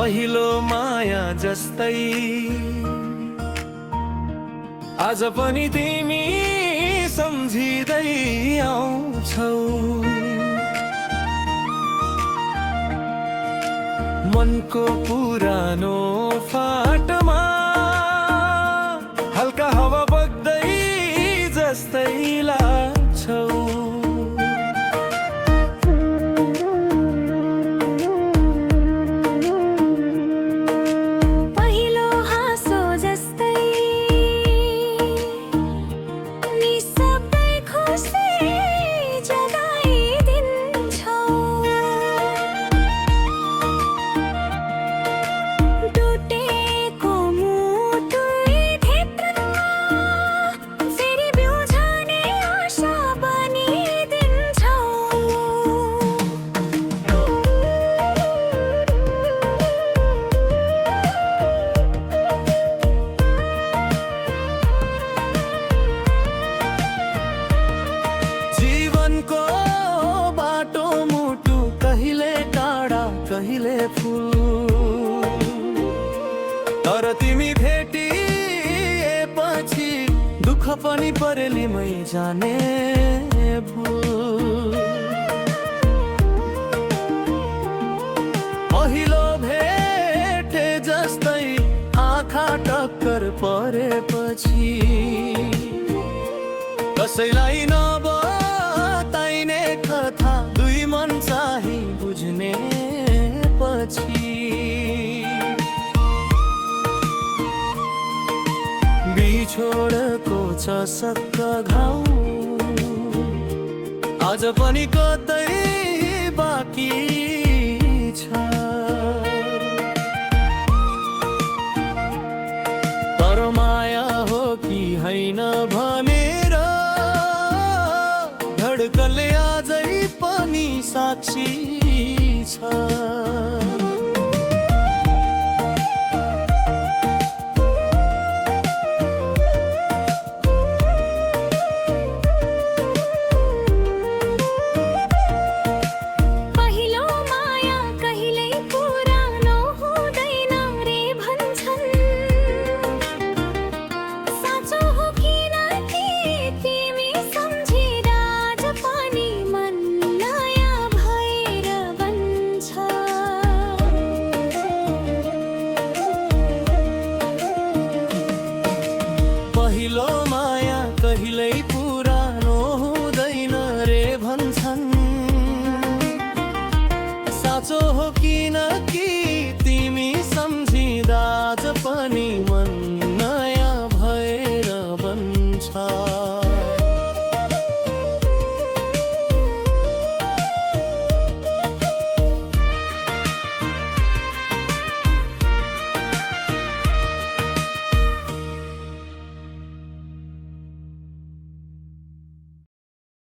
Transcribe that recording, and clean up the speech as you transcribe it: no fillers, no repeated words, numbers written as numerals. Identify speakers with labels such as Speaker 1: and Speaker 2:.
Speaker 1: पहिलो माया जस्तै आज पनि तिमी सम्झिँदै आउँछौ। मनको पुरानो फाटमा हल्का हावा बग्दै जस्तै लाग्छौ।
Speaker 2: पहिलो हाँसो जस्तै निशब्दै खुसी जगाइदिन्छौ। टुटेको मुटुभित्रमा फेरि बिउझने आशा बनिदिन्छौ।
Speaker 1: जीवनको बाटो मुटु कहिले टाढा कहिले फुल, तर तिमी भेटिएपछि दुःख पनि परेलीमै जाने भुल। पहिलो भेटे जस्तै आँखा टक्कर परेपछि कसैलाई नबताइने कथा दुई मन चाहिँ बुझ्ने पछि बिछोडको चसक्क घाउ आज पनि कतै बाँकी छ। तर माया हो कि होइन भनेर धडकनले आजै पनि साक्षी छ।